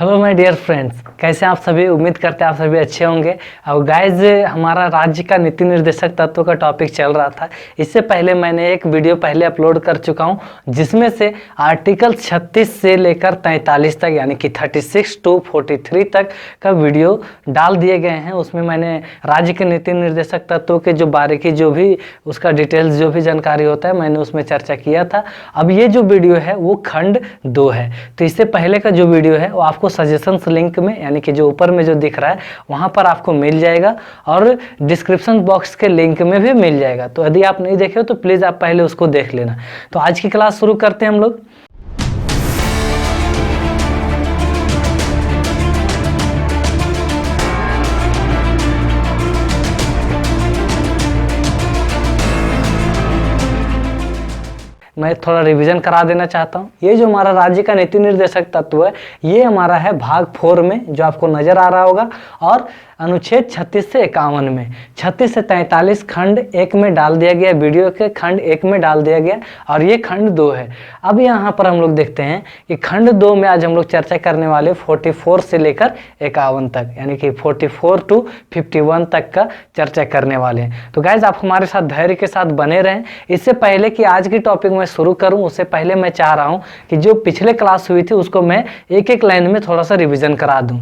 Hello my dear friends, कैसे आप सभी। उम्मीद करते हैं आप सभी अच्छे होंगे। और गाइज, हमारा राज्य का नीति निर्देशक तत्व का टॉपिक चल रहा था। इससे पहले मैंने एक वीडियो पहले अपलोड कर चुका हूं, जिसमें से आर्टिकल 36 से लेकर 43 तक यानी कि 36 to 43 तक का वीडियो डाल दिए गए हैं। उसमें मैंने राज्य के नीति निर्देशक तत्वों के जो बारीकी, जो भी उसका डिटेल्स, जो भी जानकारी होता है, मैंने उसमें चर्चा किया था। अब ये जो वीडियो है वो खंड 2 है। तो इससे पहले का जो वीडियो है वो आपको सजेशंस लिंक में, यानी कि जो ऊपर में जो दिख रहा है वहां पर आपको मिल जाएगा, और डिस्क्रिप्शन बॉक्स के लिंक में भी मिल जाएगा। तो यदि आप नहीं देखे हो तो प्लीज़ आप पहले उसको देख लेना। तो आज की क्लास शुरू करते हैं हम लोग। मैं थोड़ा रिवीजन करा देना चाहता हूँ। ये जो हमारा राज्य का नीति निर्देशक तत्व है, ये हमारा है भाग 4 में, जो आपको नजर आ रहा होगा, और अनुच्छेद 36 से 51 में, 36 से 43 खंड 1 में डाल दिया गया, वीडियो के खंड 1 में डाल दिया गया, और ये खंड 2 है। अब यहाँ पर हम लोग देखते हैं कि खंड 2 में आज हम लोग चर्चा करने वाले 44 से लेकर 51 तक, यानी कि 44 to 51 तक का चर्चा करने वाले हैं। तो गाइज, आप हमारे साथ धैर्य के साथ बने रहें। इससे पहले कि आज की टॉपिक मैं शुरू करूं, उससे पहले मैं चाह रहा हूं कि जो पिछले क्लास हुई थी उसको मैं एक एक लाइन में थोड़ा सा रिवीजन करा दूं।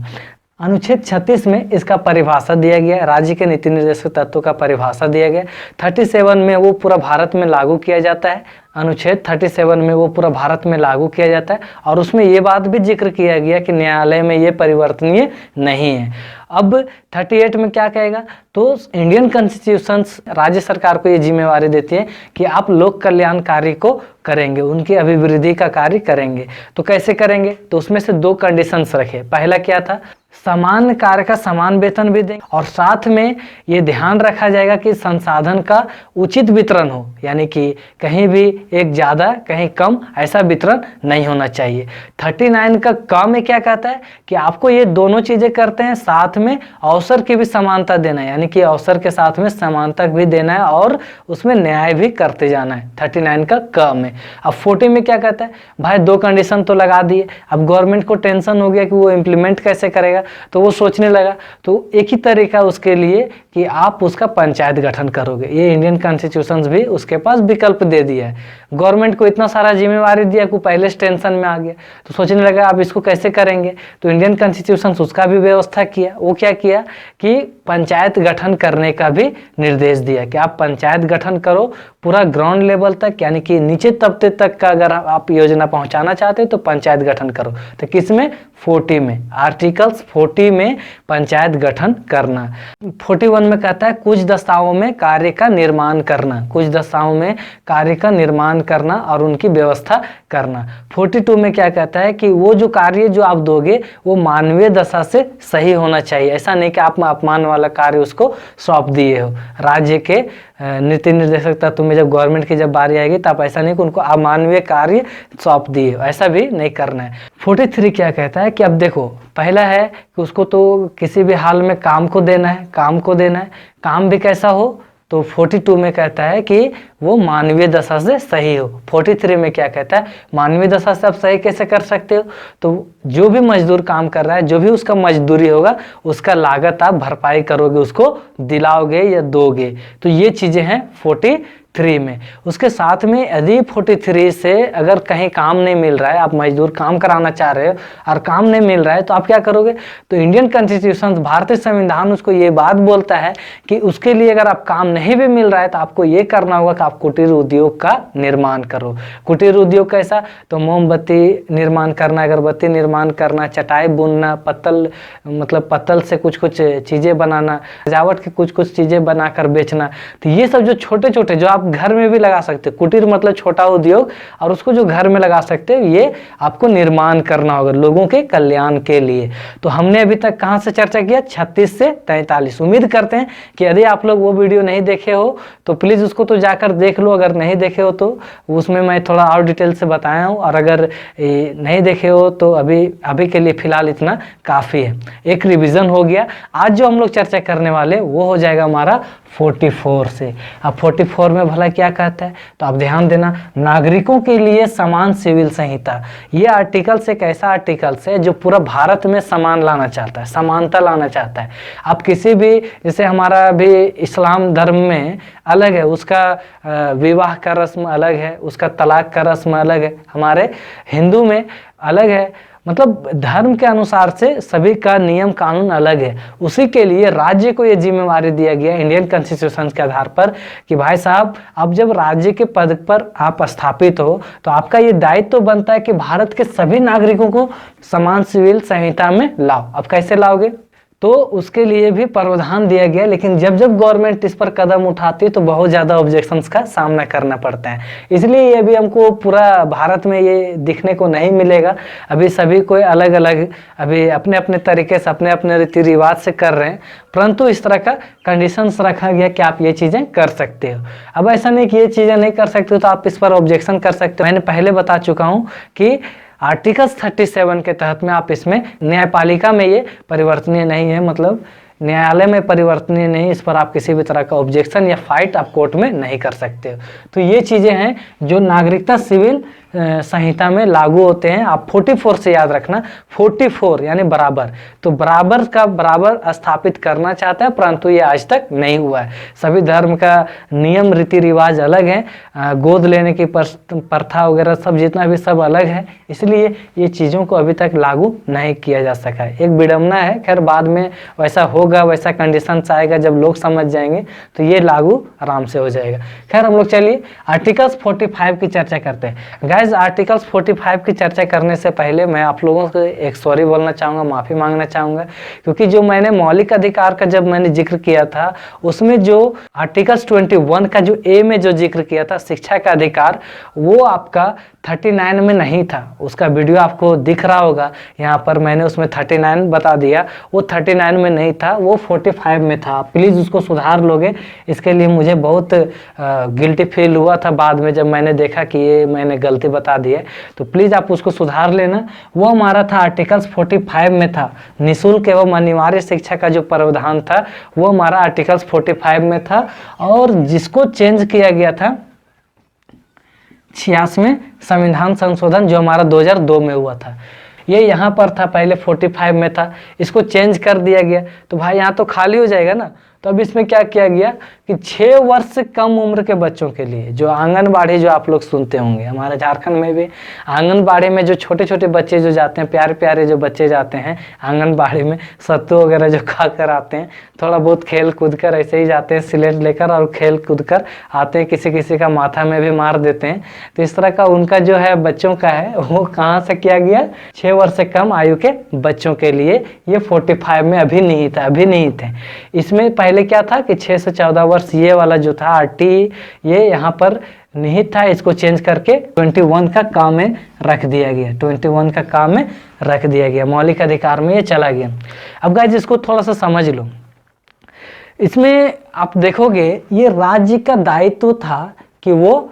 अनुच्छेद 36 में इसका परिभाषा दिया गया, राज्य के नीति निर्देशक तत्व का परिभाषा दिया गया। 37 में वो पूरा भारत में लागू किया जाता है। अनुच्छेद 37 में वो पूरा भारत में लागू किया जाता है, और उसमें ये बात भी जिक्र किया गया कि न्यायालय में ये परिवर्तनीय नहीं है। अब 38 में क्या कहेगा, तो इंडियन कॉन्स्टिट्यूशन राज्य सरकार को ये जिम्मेवारी देती है कि आप लोक कल्याण कार्य को करेंगे, उनकी अभिवृद्धि का कार्य करेंगे। तो कैसे करेंगे, तो उसमें से 2 कंडीशंस रखे। पहला क्या था, समान कार्य का समान वेतन भी देंगे, और साथ में ये ध्यान रखा जाएगा कि संसाधन का उचित वितरण हो, यानी कि कहीं भी एक ज़्यादा कहीं कम ऐसा वितरण नहीं होना चाहिए। 39 का क में क्या कहता है कि आपको ये दोनों चीज़ें करते हैं, साथ में अवसर की भी समानता देना है, यानी कि अवसर के साथ में समानता भी देना है, और उसमें न्याय भी करते जाना है। 39 का क में। अब 40 में क्या कहता है, भाई 2 कंडीशन तो लगा दिए, अब गवर्नमेंट को टेंशन हो गया कि वो इम्प्लीमेंट कैसे करेगा, तो वो सोचने लगा, तो एक ही तरीका उसके लिए कि आप उसका पंचायत गठन करोगे। ये इंडियन कॉन्स्टिट्यूशन भी उसके पास विकल्प दे दिया है। गवर्नमेंट को इतना सारा जिम्मेवारी दिया कि पहले से टेंशन में आ गया, तो सोचने लगा आप इसको कैसे करेंगे। तो इंडियन कॉन्स्टिट्यूशन उसका भी व्यवस्था किया। वो क्या किया कि पंचायत गठन करने का भी निर्देश दिया कि आप पंचायत गठन करो पूरा ग्राउंड लेवल तक, यानी कि नीचे तबके तक का अगर आप योजना पहुंचाना चाहते हो तो पंचायत गठन करो। तो किसमें, 40 में, आर्टिकल्स 40 में पंचायत गठन करना। 41 में कहता है कुछ दस्ताओं में कार्य का निर्माण करना, कुछ दस्ताओं में कार्य का निर्माण करना और उनकी व्यवस्था करना। 42 में क्या कहता है कि वो जो कार्य जो आप दोगे वो मानवीय दशा से सही होना चाहिए, ऐसा नहीं कि आप अपमान वाला कार्य उसको सौंप दिए हो। राज्य के नीति निर्देशक तत्व में जब गवर्नमेंट की जब बारी आएगी तब ऐसा नहीं कि उनको अमानवीय कार्य सौंप दिए, ऐसा भी नहीं करना है। 43 क्या कहता है कि अब देखो, पहला है कि उसको तो किसी भी हाल में काम को देना है, काम को देना है, काम भी कैसा हो, तो 42 में कहता है कि वो मानवीय दशा से सही हो। 43 में क्या कहता है, मानवीय दशा से आप सही कैसे कर सकते हो, तो जो भी मजदूर काम कर रहा है, जो भी उसका मजदूरी होगा उसका लागत आप भरपाई करोगे, उसको दिलाओगे या दोगे। तो ये चीज़ें हैं 43 में। उसके साथ में यदि 43 से अगर कहीं काम नहीं मिल रहा है, आप मजदूर काम कराना चाह रहे हो और काम नहीं मिल रहा है, तो आप क्या करोगे, तो इंडियन कॉन्स्टिट्यूशन, भारतीय संविधान उसको ये बात बोलता है कि उसके लिए अगर आप काम नहीं भी मिल रहा है तो आपको ये करना होगा कि आप कुटीर उद्योग का निर्माण करो। कुटीर उद्योग कैसा, तो मोमबत्ती निर्माण करना, अगरबत्ती निर्माण करना, चटाई बुनना, पत्तल मतलब पत्तल से कुछ कुछ चीज़ें बनाना, सजावट की कुछ कुछ चीज़ें बनाकर बेचना। तो ये सब जो छोटे छोटे, जो आप घर में भी लगा सकते हो, कुटीर मतलब छोटा उद्योग, और उसको जो घर में लगा सकते हो, ये आपको निर्माण करना होगा लोगों के कल्याण के लिए। तो हमने अभी तक कहां से चर्चा किया, 36 से 43। उम्मीद करते हैं कि यदि आप लोग वो वीडियो नहीं देखे हो तो प्लीज़ उसको तो जाकर देख लो, अगर नहीं देखे हो तो उसमें मैं थोड़ा और डिटेल से बताया हूँ, और अगर नहीं देखे हो तो अभी के लिए फिलहाल इतना काफ़ी है। एक रिविज़न हो गया। आज जो हम लोग चर्चा करने वाले वो हो जाएगा हमारा 44 से। अब 44 में भला क्या कहता है, तो आप ध्यान देना, नागरिकों के लिए समान सिविल संहिता। ये आर्टिकल्स एक ऐसा आर्टिकल्स है जो पूरा भारत में समान लाना चाहता है, समानता लाना चाहता है। आप किसी भी, जैसे हमारा भी इस्लाम धर्म में अलग है, उसका विवाह का रस्म अलग है, उसका तलाक का रस्म अलग है, हमारे हिंदू में अलग है। मतलब धर्म के अनुसार से सभी का नियम कानून अलग है। उसी के लिए राज्य को ये जिम्मेवारी दिया गया इंडियन कॉन्स्टिट्यूशन के आधार पर कि भाई साहब, अब जब राज्य के पद पर आप स्थापित हो तो आपका ये दायित्व तो बनता है कि भारत के सभी नागरिकों को समान सिविल संहिता में लाओ। अब कैसे लाओगे, तो उसके लिए भी प्रावधान दिया गया, लेकिन जब जब गवर्नमेंट इस पर कदम उठाती है तो बहुत ज़्यादा ऑब्जेक्शंस का सामना करना पड़ता है। इसलिए ये भी हमको पूरा भारत में ये दिखने को नहीं मिलेगा। अभी सभी कोई अलग अलग अभी अपने अपने तरीके से अपने अपने रीति रिवाज से कर रहे हैं, परंतु इस तरह का कंडीशंस रखा गया कि आप ये चीज़ें कर सकते हो। अब ऐसा नहीं कि ये चीज़ें नहीं कर सकते हो तो आप इस पर ऑब्जेक्शन कर सकते हो। मैंने पहले बता चुका हूँ कि आर्टिकल्स 37 के तहत में आप इसमें न्यायपालिका में ये परिवर्तनीय नहीं है, मतलब न्यायालय में परिवर्तनीय नहीं, इस पर आप किसी भी तरह का ऑब्जेक्शन या फाइट आप कोर्ट में नहीं कर सकते हो। तो ये चीज़ें हैं जो नागरिकता सिविल संहिता में लागू होते हैं। आप 44 से याद रखना, 44 यानी बराबर, तो बराबर का बराबर स्थापित करना चाहता है, परंतु ये आज तक नहीं हुआ है। सभी धर्म का नियम रीति रिवाज अलग है, गोद लेने की प्रथा वगैरह सब जितना भी सब अलग है, इसलिए ये चीज़ों को अभी तक लागू नहीं किया जा सका है। एक विडम्बना है, खैर बाद में वैसा होगा, वैसा कंडीशन आएगा जब लोग समझ जाएंगे तो ये लागू आराम से हो जाएगा। खैर हम लोग चलिए आर्टिकल्स 45 की चर्चा करते हैं। गाइस, आर्टिकल्स 45 की चर्चा करने से पहले मैं आप लोगों को एक सॉरी बोलना चाहूँगा, माफ़ी मांगना चाहूँगा, क्योंकि जो मैंने मौलिक अधिकार का जब मैंने जिक्र किया था उसमें जो आर्टिकल्स 21 का जो ए में जो जिक्र किया था शिक्षा का अधिकार, वो आपका 39 में नहीं था। उसका वीडियो आपको दिख रहा होगा यहाँ पर, मैंने उसमें 39 बता दिया, वो 39 में नहीं था, वो 45 में था। प्लीज़ उसको सुधार लोगे, इसके लिए मुझे बहुत गिल्टी फील हुआ था बाद में जब मैंने देखा कि ये मैंने गलती बता दी है, तो प्लीज़ आप उसको सुधार लेना। वो हमारा था आर्टिकल्स 45 में था, निःशुल्क एवं अनिवार्य शिक्षा का जो प्रावधान था वो हमारा आर्टिकल्स 45 में था, और जिसको चेंज किया गया था 86वें संविधान संशोधन जो हमारा 2002 में हुआ था, ये यहाँ पर था, पहले 45 में था, इसको चेंज कर दिया गया। तो भाई यहाँ तो खाली हो जाएगा ना, तो अब इसमें क्या किया गया कि 6 वर्ष से कम उम्र के बच्चों के लिए जो आंगनबाड़ी, जो आप लोग सुनते होंगे हमारे झारखंड में भी आंगनबाड़ी में जो छोटे छोटे बच्चे जो जाते हैं, प्यारे प्यारे जो बच्चे जाते हैं आंगनबाड़ी में, सत्तू वगैरह जो खा कर आते हैं, थोड़ा बहुत खेल कूद कर ऐसे ही जाते हैं स्लेट लेकर और खेल कूद कर आते हैं, किसी किसी का माथा में भी मार देते हैं। तो इस तरह का उनका जो है बच्चों का है वो कहाँ से किया गया, 6 वर्ष से कम आयु के बच्चों के लिए ये 45 में अभी नहीं था, अभी नहीं थे। इसमें पहले क्या था कि 6 से 14 वर्ष ये वाला जो था आरटी, ये यहाँ पर निहित था, इसको चेंज करके 21 का काम में रख दिया गया, 21 का काम में रख दिया गया, मौलिक अधिकार में ये चला गया। अब गाइस इसको थोड़ा सा समझ लो, इसमें आप देखोगे ये राज्य का दायित्व था कि वो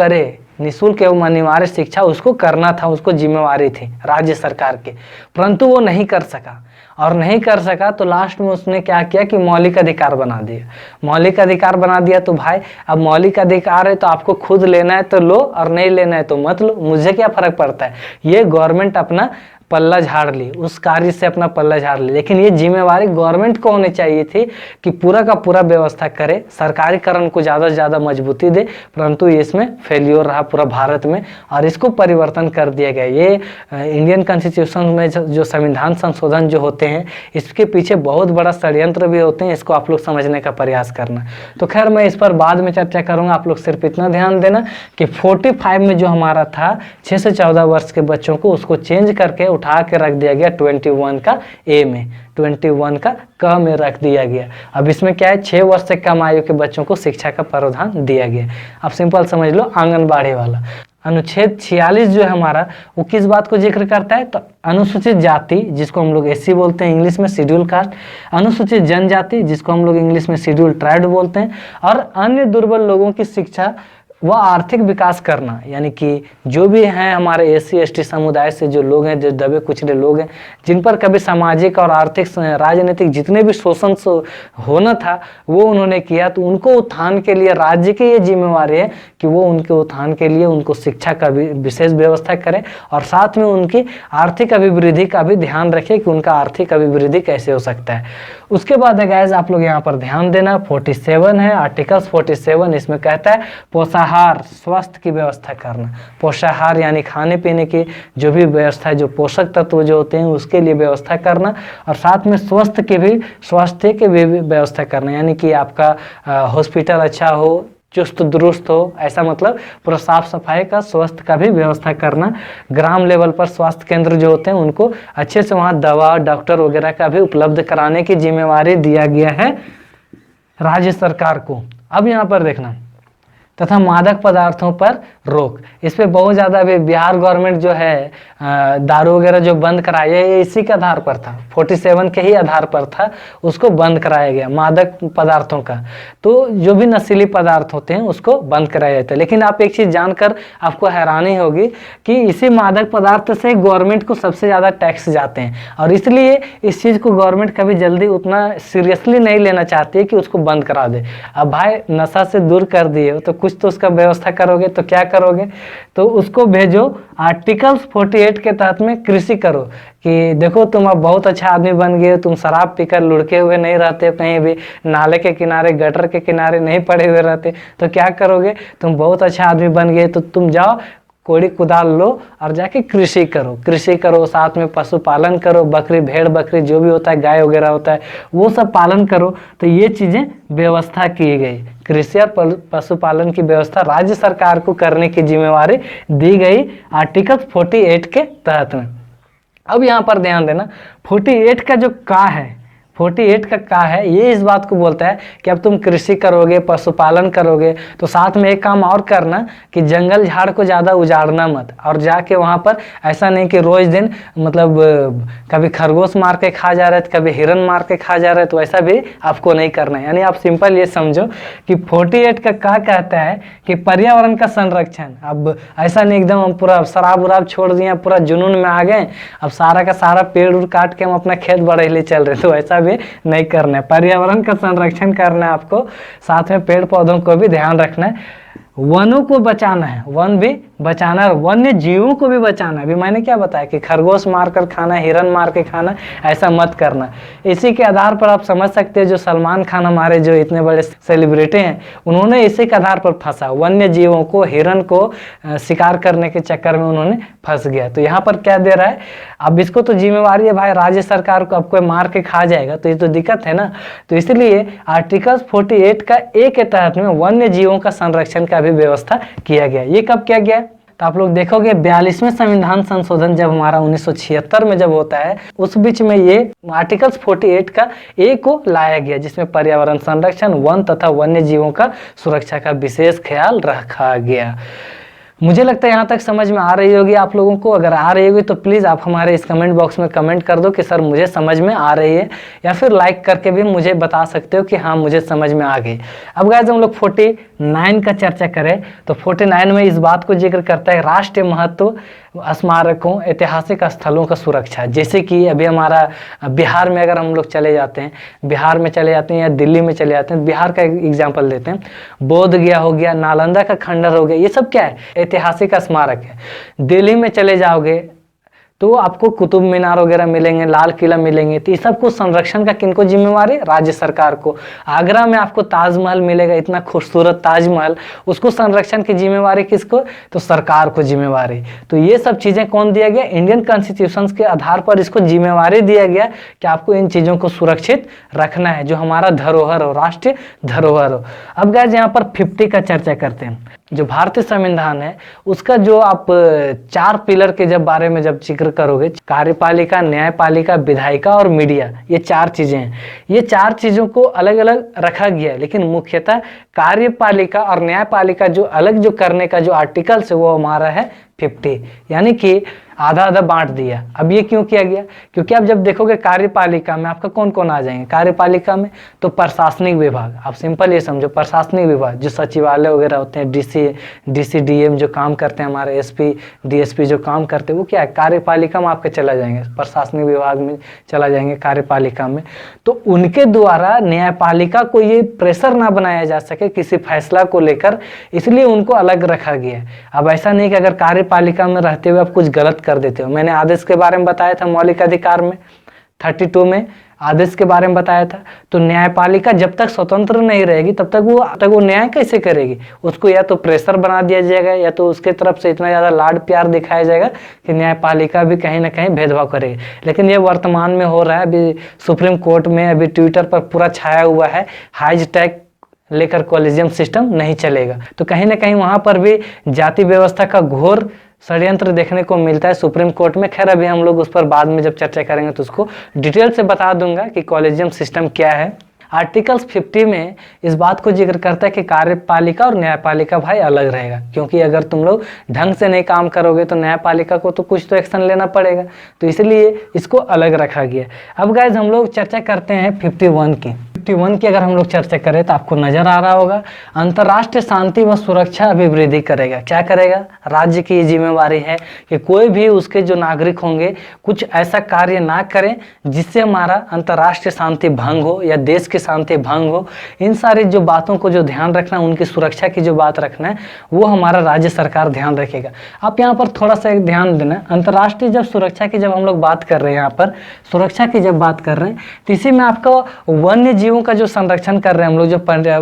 करे निःशुल्क एवं अनिवार्य शिक्षा उसको करना था, उसको जिम्मेवारी थी राज्य सरकार के, परंतु वो नहीं कर सका। और नहीं कर सका तो लास्ट में उसने क्या किया कि मौलिक अधिकार बना दिया। मौलिक अधिकार बना दिया तो भाई अब मौलिक अधिकार है तो आपको खुद लेना है तो लो, और नहीं लेना है तो मत लो, मुझे क्या फर्क पड़ता है। ये गवर्नमेंट अपना पल्ला झाड़ ली, उस कार्य से अपना पल्ला झाड़ ली, लेकिन ये जिम्मेवारी गवर्नमेंट को होनी चाहिए थी कि पूरा का पूरा व्यवस्था करे, सरकारीकरण को ज़्यादा से ज़्यादा मजबूती दे, परंतु इसमें फेल्योर रहा पूरा भारत में और इसको परिवर्तन कर दिया गया। ये इंडियन कॉन्स्टिट्यूशन में जो संविधान संशोधन जो होते हैं इसके पीछे बहुत बड़ा षड्यंत्र भी होते हैं, इसको आप लोग समझने का प्रयास करना। तो खैर मैं इस पर बाद में चर्चा करूँगा, आप लोग सिर्फ इतना ध्यान देना कि 45 में जो हमारा था 6 से 14 वर्ष के बच्चों को, उसको चेंज करके उठा के रख दिया गया 21 का ए में, 21 का क में रख दिया गया। अब इसमें क्या है, 6 वर्ष से कम आयु के बच्चों को शिक्षा का प्रावधान दिया गया। अब सिंपल समझ लो आंगनबाड़ी वाला अनुच्छेद 46 जो है हमारा, वो किस बात को जिक्र करता है, तो अनुसूचित जाति जिसको हम लोग एससी बोलते हैं इंग्लिश में, शेड्यूल कास्ट, अनुसूचित जनजाति जिसको हम लोग इंग्लिश में शेड्यूल ट्राइब बोलते हैं, और अन्य दुर्बल लोगों की शिक्षा वह आर्थिक विकास करना, यानी कि जो भी हैं हमारे एससी एसटी समुदाय से जो लोग हैं, जो दबे कुचले लोग हैं, जिन पर कभी सामाजिक और आर्थिक राजनीतिक जितने भी शोषण होना था वो उन्होंने किया, तो उनको उत्थान के लिए राज्य की ये जिम्मेवारी है कि वो उनके उत्थान के लिए उनको शिक्षा का भी विशेष व्यवस्था करें और साथ में उनकी आर्थिक अभिवृद्धि का भी ध्यान रखें कि उनका आर्थिक अभिवृद्धि कैसे हो सकता है। उसके बाद है गाइस, आप लोग यहाँ पर ध्यान देना, 47 है आर्टिकल्स 47, इसमें कहता है पोषाहार, स्वास्थ्य की व्यवस्था करना। पोषाहार यानी खाने पीने की जो भी व्यवस्था है, जो पोषक तत्व जो होते हैं उसके लिए व्यवस्था करना और साथ में स्वास्थ्य की भी व्यवस्था करना, यानी कि आपका हॉस्पिटल अच्छा हो, चुस्त दुरुस्त हो, ऐसा मतलब पूरा साफ सफाई का स्वास्थ्य का भी व्यवस्था करना। ग्राम लेवल पर स्वास्थ्य केंद्र जो होते हैं उनको अच्छे से वहाँ दवा डॉक्टर वगैरह का भी उपलब्ध कराने की जिम्मेवारी दिया गया है राज्य सरकार को। अब यहाँ पर देखना, तथा मादक पदार्थों पर रोक, इस पे बहुत ज़्यादा अभी बिहार गवर्नमेंट जो है दारू वगैरह जो बंद कराया है, ये इसी के आधार पर था, 47 के ही आधार पर था, उसको बंद कराया गया मादक पदार्थों का। तो जो भी नशीली पदार्थ होते हैं उसको बंद कराया जाता है। लेकिन आप एक चीज़ जानकर आपको हैरानी होगी कि इसी मादक पदार्थ से गवर्नमेंट को सबसे ज़्यादा टैक्स जाते हैं और इसलिए इस चीज़ को गवर्नमेंट कभी जल्दी उतना सीरियसली नहीं लेना चाहती है कि उसको बंद करा दे। अब भाई नशा से दूर कर दिए हो तो कुछ तो उसका व्यवस्था करोगे, तो क्या करोगे, तो उसको भेजो आर्टिकल्स 48 के तहत में कृषि करो कि देखो तुम अब बहुत अच्छा आदमी बन गए, तुम शराब पीकर लुढ़के हुए नहीं रहते, कहीं भी नाले के किनारे गटर के किनारे नहीं पड़े हुए रहते, तो क्या करोगे, तुम बहुत अच्छा आदमी बन गए तो तुम जाओ कोड़ी कुदाल लो और जाके कृषि करो, साथ में पशुपालन करो, बकरी भेड़ बकरी जो भी होता है, गाय वगैरह होता है, वो सब पालन करो। तो ये चीज़ें व्यवस्था की गई, कृषि और पशुपालन की व्यवस्था राज्य सरकार को करने की जिम्मेवारी दी गई आर्टिकल 48 के तहत में। अब यहाँ पर ध्यान देना, 48 का जो का है, 48 का है, ये इस बात को बोलता है कि अब तुम कृषि करोगे, पशुपालन करोगे, तो साथ में एक काम और करना कि जंगल झाड़ को ज़्यादा उजाड़ना मत, और जाके वहाँ पर ऐसा नहीं कि रोज़ दिन मतलब कभी खरगोश मार के खा जा रहे थे, कभी हिरन मार के खा जा रहे, तो ऐसा भी आपको नहीं करना है। यानी आप सिंपल ये समझो कि 48 का कहता है कि पर्यावरण का संरक्षण। अब ऐसा नहीं एकदम हम पूरा शराब उराब छोड़ दिए, पूरा जुनून में आ गए, अब सारा का सारा पेड़ उड़ काट के हम अपना खेत बढ़े लिए चल रहे, तो ऐसा भी नहीं करना है। पर्यावरण का संरक्षण करना है आपको, साथ में पेड़ पौधों को भी ध्यान रखना है, वनों को बचाना है, वन भी बचाना है, वन्य जीवों को भी बचाना है। अभी मैंने क्या बताया कि खरगोश मार कर खाना, हिरन मार के खाना, ऐसा मत करना। इसी के आधार पर आप समझ सकते हैं जो सलमान खान हमारे जो इतने बड़े सेलिब्रिटी हैं, उन्होंने इसी के आधार पर फंसा, वन्य जीवों को, हिरन को शिकार करने के चक्कर में उन्होंने फंस गया। तो यहाँ पर क्या दे रहा है, अब इसको तो जिम्मेवारी है भाई राज्य सरकार को, अब कोई मार के खा जाएगा तो ये तो दिक्कत है ना। तो इसलिए आर्टिकल 48 का ए के तहत में वन्य जीवों का संरक्षण का भी व्यवस्था किया गया। ये कब किया गया, तो आप लोग देखोगे 42वें संविधान संशोधन जब हमारा 1976 में जब होता है, उस बीच में ये आर्टिकल्स 48 का ए को लाया गया, जिसमें पर्यावरण संरक्षण, वन तथा वन्य जीवों का सुरक्षा का विशेष ख्याल रखा गया। मुझे लगता है यहाँ तक समझ में आ रही होगी आप लोगों को। अगर आ रही होगी तो प्लीज़ आप हमारे इस कमेंट बॉक्स में कमेंट कर दो कि सर मुझे समझ में आ रही है, या फिर लाइक करके भी मुझे बता सकते हो कि हाँ मुझे समझ में आ गई। अब गाइस हम लोग 49 का चर्चा करें तो 49 में इस बात को जिक्र करता है राष्ट्रीय महत्व स्मारकों, ऐतिहासिक स्थलों का सुरक्षा। जैसे कि अभी हमारा बिहार में अगर हम लोग चले जाते हैं, बिहार में चले जाते हैं या दिल्ली में चले जाते हैं, बिहार का एग्जाम्पल देते हैं, बोध गया हो गया, नालंदा का खंडर हो गया, ये सब क्या है, ऐतिहासिक स्मारक है। दिल्ली में चले जाओगे तो आपको कुतुब मीनार वगैरह मिलेंगे, लाल किला मिलेंगे, तो इस सबको संरक्षण का किनको जिम्मेवारी, राज्य सरकार को। आगरा में आपको ताजमहल मिलेगा, इतना खूबसूरत ताजमहल, उसको संरक्षण की जिम्मेवारी किसको, तो सरकार को जिम्मेवारी। तो ये सब चीज़ें कौन दिया गया, इंडियन कॉन्स्टिट्यूशन के आधार पर इसको जिम्मेवारी दिया गया कि आपको इन चीज़ों को सुरक्षित रखना है, जो हमारा धरोहर हो, राष्ट्रीय धरोहर हो। अब गाइस यहाँ पर 50 का चर्चा करते हैं। जो भारतीय संविधान है उसका जो आप 4 पिलर के जब बारे में जब जिक्र करोगे, कार्यपालिका, न्यायपालिका, विधायिका और मीडिया, ये 4 चीजें हैं। ये 4 चीजों को अलग अलग रखा गया है, लेकिन मुख्यतः कार्यपालिका और न्यायपालिका जो अलग जो करने का जो आर्टिकल्स है वो हमारा है 50, यानी कि आधा आधा बांट दिया। अब ये क्यों किया गया? क्योंकि आप जब देखोगे कार्यपालिका में आपका कौन कौन आ जाएंगे कार्यपालिका में, तो प्रशासनिक विभाग, आप सिंपल ये समझो प्रशासनिक विभाग जो सचिवालय वगैरह होते हैं, डीसी डीएम जो काम करते हैं, हमारे एसपी डीएसपी जो काम करते हैं, वो क्या है कार्यपालिका में आपके चला जाएंगे, प्रशासनिक विभाग में चला जाएंगे कार्यपालिका में। तो उनके द्वारा न्यायपालिका को ये प्रेशर ना बनाया जा सके किसी फैसला को लेकर, इसलिए उनको अलग रखा गया है। अब ऐसा नहीं कि अगर कार्यपालिका में रहते हुए आप कुछ गलत कर देते हो। मैंने आदेश के बारे में बताया था मौलिक अधिकार में 32 में आदेश के बारे में बताया था। तो न्यायपालिका जब तक स्वतंत्र नहीं रहेगी तब तक वो न्याय कैसे करेगी? उसको या तो प्रेशर बना दिया जाएगा या तो उसके तरफ से इतना ज़्यादा लाड प्यार दिखाया जाएगा कि न्यायपालिका भी कहीं ना कहीं भेदभाव करेगी। लेकिन ये वर्तमान में हो रहा है। अभी सुप्रीम कोर्ट में अभी ट्विटर पर पूरा छाया हुआ है, हाईजैक लेकर कॉलेजियम सिस्टम नहीं चलेगा। तो कहीं ना कहीं वहाँ पर भी जाति व्यवस्था का घोर षड्यंत्र देखने को मिलता है सुप्रीम कोर्ट में। खैर अभी हम लोग उस पर बाद में जब चर्चा करेंगे तो उसको डिटेल से बता दूंगा कि कॉलेजियम सिस्टम क्या है। आर्टिकल्स 50 में इस बात को जिक्र करता है कि कार्यपालिका और न्यायपालिका भाई अलग रहेगा, क्योंकि अगर तुम लोग ढंग से नहीं काम करोगे तो न्यायपालिका को तो कुछ तो एक्शन लेना पड़ेगा, तो इसलिए इसको अलग रखा गया। अब गाइज हम लोग चर्चा करते हैं 51 की। 51 की अगर हम लोग चर्चा करें तो आपको नजर आ रहा होगा, अंतर्राष्ट्रीय शांति व सुरक्षा अभिवृद्धि करेगा। क्या करेगा? राज्य की जिम्मेवारी है कि कोई भी उसके जो नागरिक होंगे कुछ ऐसा कार्य ना करें जिससे हमारा अंतर्राष्ट्रीय शांति भंग हो या देश की शांति भंग हो। इन सारी जो बातों को जो ध्यान रखना, उनकी सुरक्षा की जो बात रखना है वो हमारा राज्य सरकार ध्यान रखेगा। आप यहाँ पर थोड़ा सा एक ध्यान देना, अंतर्राष्ट्रीय जब सुरक्षा की जब हम लोग बात कर रहे हैं, यहाँ पर सुरक्षा की जब बात कर रहे हैं तो इसी में आपका वन्य जीव का जो संरक्षण कर रहे हैं हम लोग, जो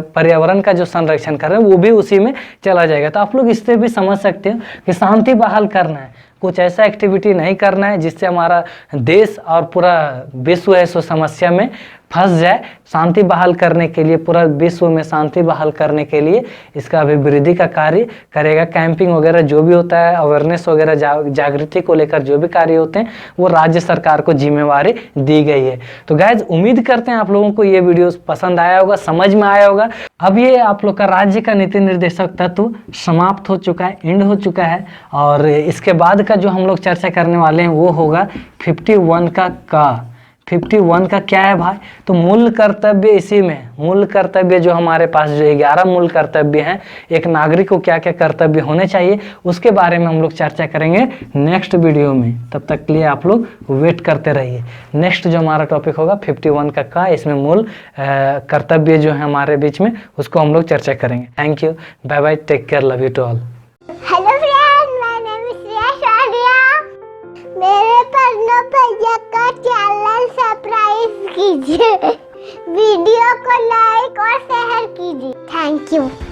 पर्यावरण का जो संरक्षण कर रहे हैं वो भी उसी में चला जाएगा। तो आप लोग इससे भी समझ सकते हो कि शांति बहाल करना है, कुछ ऐसा एक्टिविटी नहीं करना है जिससे हमारा देश और पूरा विश्व है सो समस्या में फंस जाए। शांति बहाल करने के लिए, पूरा विश्व में शांति बहाल करने के लिए इसका अभिवृद्धि का कार्य करेगा। कैंपिंग वगैरह जो भी होता है, अवेयरनेस वगैरह, जागृति को लेकर जो भी कार्य होते हैं वो राज्य सरकार को जिम्मेवारी दी गई है। तो गाइज उम्मीद करते हैं आप लोगों को ये वीडियो पसंद आया होगा, समझ में आया होगा। अब ये आप लोग का राज्य का नीति निर्देशक तत्व समाप्त हो चुका है, एंड हो चुका है, और इसके बाद का जो हम लोग चर्चा करने वाले हैं वो होगा 51 का 51 का क्या है भाई? तो मूल कर्तव्य, इसी में मूल कर्तव्य जो हमारे पास जो 11 मूल कर्तव्य हैं, एक नागरिक को क्या क्या कर्तव्य होने चाहिए उसके बारे में हम लोग चर्चा करेंगे नेक्स्ट वीडियो में। तब तक के लिए आप लोग वेट करते रहिए। नेक्स्ट जो हमारा टॉपिक होगा 51 का इसमें मूल कर्तव्य जो है हमारे बीच में, उसको हम लोग चर्चा करेंगे। Thank you, bye bye, take care, love you to all. मेरे पन्नो भैया का चैनल सब्सक्राइब कीजिए, वीडियो को लाइक और शेयर कीजिए। Thank you.